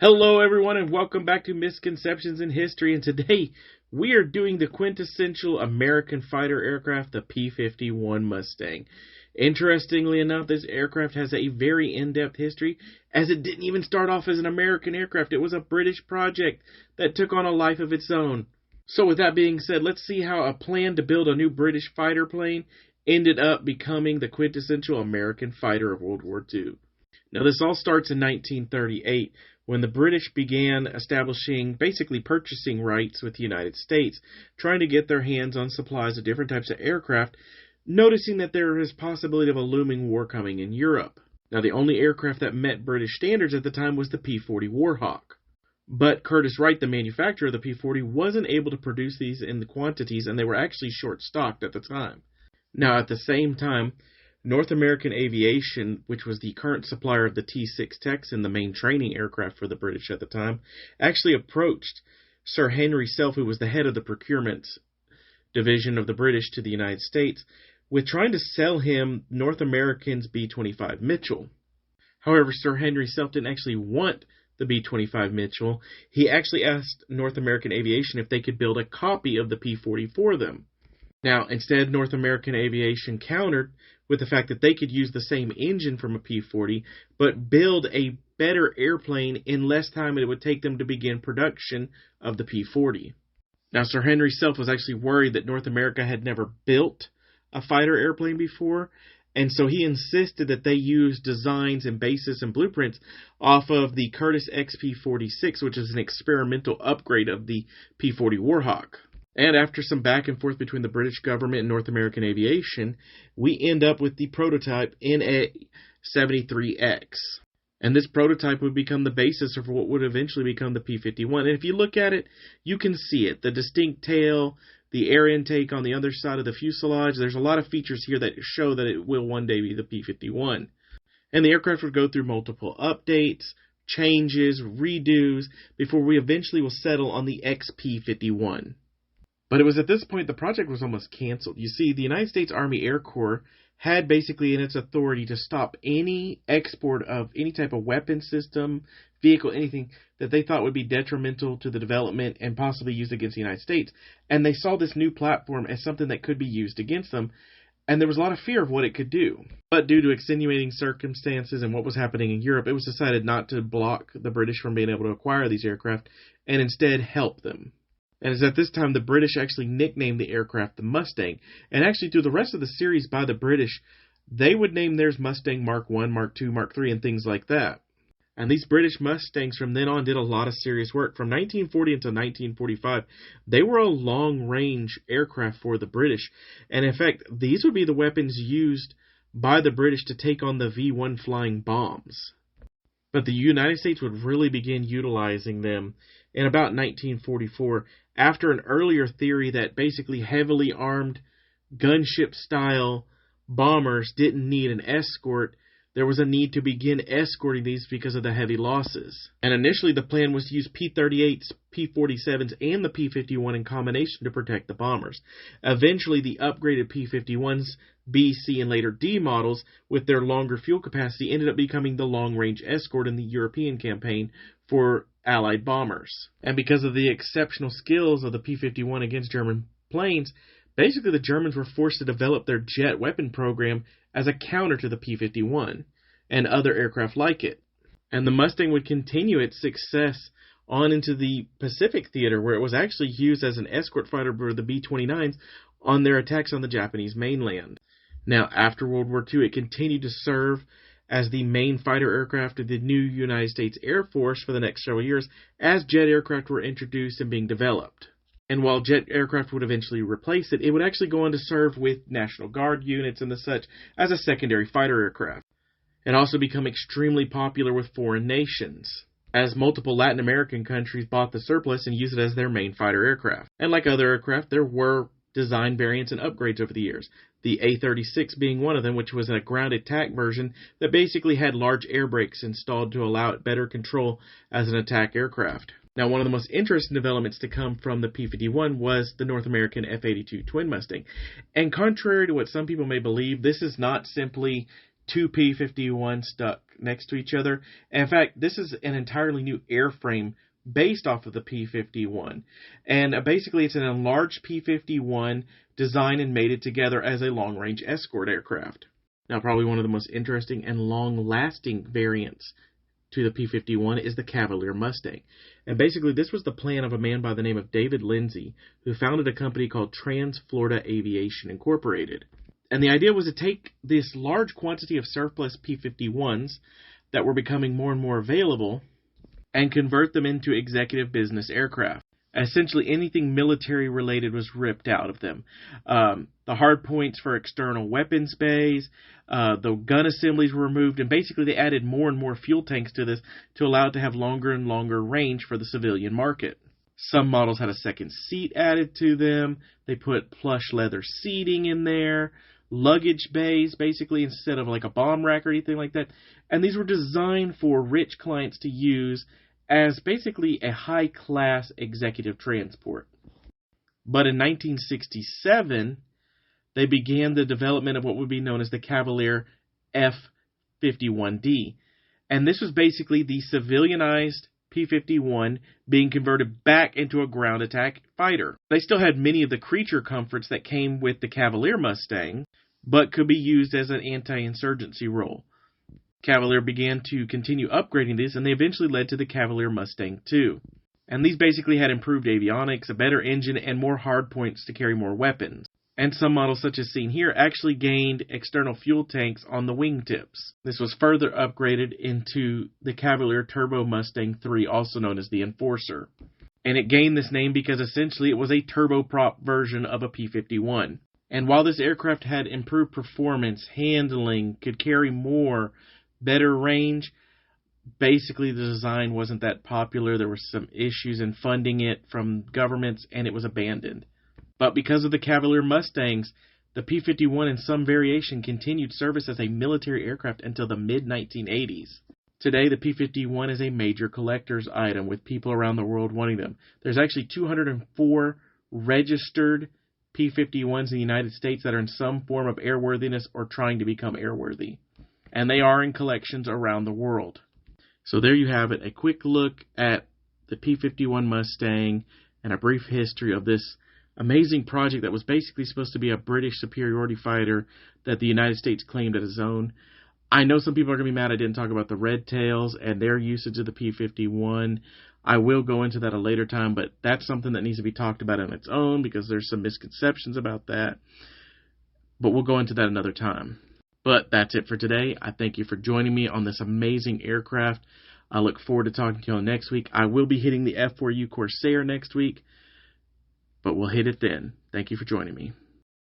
Hello everyone and welcome back to Misconceptions in History, and today we are doing the quintessential American fighter aircraft, the P-51 Mustang. Interestingly enough, this aircraft has a very in-depth history, as it didn't even start off as an American aircraft. It was a British project that took on a life of its own. So with that being said, let's see how a plan to build a new British fighter plane ended up becoming the quintessential American fighter of World War II. Now this all starts in 1938, when the British began establishing, basically purchasing rights with the United States, trying to get their hands on supplies of different types of aircraft, noticing that there was possibility of a looming war coming in Europe. Now, the only aircraft that met British standards at the time was the P-40 Warhawk. But Curtiss Wright, the manufacturer of the P-40, wasn't able to produce these in the quantities, and they were actually short-stocked at the time. Now, at the same time, North American Aviation, which was the current supplier of the T-6 Texan, the main training aircraft for the British at the time, actually approached Sir Henry Self, who was the head of the procurement division of the British to the United States, with trying to sell him North American's B-25 Mitchell. However, Sir Henry Self didn't actually want the B-25 Mitchell. He actually asked North American Aviation if they could build a copy of the P-40 for them. Now, instead, North American Aviation countered with the fact that they could use the same engine from a P-40, but build a better airplane in less time than it would take them to begin production of the P-40. Now, Sir Henry Self was actually worried that North America had never built a fighter airplane before, and so he insisted that they use designs and bases and blueprints off of the Curtiss XP-46, which is an experimental upgrade of the P-40 Warhawk. And after some back and forth between the British government and North American Aviation, we end up with the prototype NA-73X. And this prototype would become the basis of what would eventually become the P-51. And if you look at it, you can see it. The distinct tail, the air intake on the other side of the fuselage. There's a lot of features here that show that it will one day be the P-51. And the aircraft would go through multiple updates, changes, redos, before we eventually will settle on the XP-51. But it was at this point the project was almost canceled. You see, the United States Army Air Corps had basically in its authority to stop any export of any type of weapon system, vehicle, anything that they thought would be detrimental to the development and possibly used against the United States. And they saw this new platform as something that could be used against them, and there was a lot of fear of what it could do. But due to extenuating circumstances and what was happening in Europe, it was decided not to block the British from being able to acquire these aircraft and instead help them. And it's at this time the British actually nicknamed the aircraft the Mustang. And actually through the rest of the series by the British, they would name theirs Mustang Mark I, Mark II, Mark III, and things like that. And these British Mustangs from then on did a lot of serious work. From 1940 until 1945, they were a long-range aircraft for the British. And in fact, these would be the weapons used by the British to take on the V-1 flying bombs. But the United States would really begin utilizing them in about 1944, after an earlier theory that basically heavily armed gunship-style bombers didn't need an escort. There was a need to begin escorting these because of the heavy losses. And initially the plan was to use P-38s, P-47s, and the P-51 in combination to protect the bombers. Eventually the upgraded P-51s, B, C, and later D models, with their longer fuel capacity, ended up becoming the long-range escort in the European campaign for Allied bombers. And because of the exceptional skills of the P-51 against German planes, basically the Germans were forced to develop their jet weapon program as a counter to the P-51 and other aircraft like it. And the Mustang would continue its success on into the Pacific theater, where it was actually used as an escort fighter for the B-29s on their attacks on the Japanese mainland. Now, after World War II, it continued to serve as the main fighter aircraft of the new United States Air Force for the next several years, as jet aircraft were introduced and being developed. And while jet aircraft would eventually replace it, it would actually go on to serve with National Guard units and the such as a secondary fighter aircraft, and also become extremely popular with foreign nations, as multiple Latin American countries bought the surplus and used it as their main fighter aircraft. And like other aircraft, there were design variants and upgrades over the years. The A-36 being one of them, which was a ground attack version that basically had large air brakes installed to allow it better control as an attack aircraft. Now, one of the most interesting developments to come from the P-51 was the North American F-82 Twin Mustang. And contrary to what some people may believe, this is not simply two P-51 stuck next to each other. And in fact, this is an entirely new airframe based off of the P-51. And basically, it's an enlarged P-51 designed and mated together as a long-range escort aircraft. Now, probably one of the most interesting and long-lasting variants to the P-51 is the Cavalier Mustang. And basically, this was the plan of a man by the name of David Lindsay, who founded a company called Trans-Florida Aviation Incorporated. And the idea was to take this large quantity of surplus P-51s that were becoming more and more available and convert them into executive business aircraft. Essentially, anything military-related was ripped out of them. The hard points for external weapons bays, the gun assemblies were removed, and basically they added more and more fuel tanks to this to allow it to have longer and longer range for the civilian market. Some models had a second seat added to them. They put plush leather seating in there, luggage bays, basically, instead of like a bomb rack or anything like that. And these were designed for rich clients to use as basically a high-class executive transport. But in 1967, they began the development of what would be known as the Cavalier F-51D. And this was basically the civilianized P-51 being converted back into a ground attack fighter. They still had many of the creature comforts that came with the Cavalier Mustang, but could be used as an anti-insurgency role. Cavalier began to continue upgrading these, and they eventually led to the Cavalier Mustang II. And these basically had improved avionics, a better engine, and more hardpoints to carry more weapons. And some models, such as seen here, actually gained external fuel tanks on the wingtips. This was further upgraded into the Cavalier Turbo Mustang III, also known as the Enforcer. And it gained this name because essentially it was a turboprop version of a P-51. And while this aircraft had improved performance, handling, could carry more, better range, basically the design wasn't that popular. There were some issues in funding it from governments, and it was abandoned. But because of the Cavalier Mustangs, the P-51 in some variation continued service as a military aircraft until the mid-1980s. Today, the P-51 is a major collector's item, with people around the world wanting them. There's actually 204 registered P-51s in the United States that are in some form of airworthiness or trying to become airworthy. And they are in collections around the world. So there you have it, a quick look at the P-51 Mustang and a brief history of this amazing project that was basically supposed to be a British superiority fighter that the United States claimed as its own. I know some people are going to be mad I didn't talk about the Red Tails and their usage of the P-51. I will go into that a later time, but that's something that needs to be talked about on its own because there's some misconceptions about that. But we'll go into that another time. But that's it for today. I thank you for joining me on this amazing aircraft. I look forward to talking to you all next week. I will be hitting the F4U Corsair next week, but we'll hit it then. Thank you for joining me.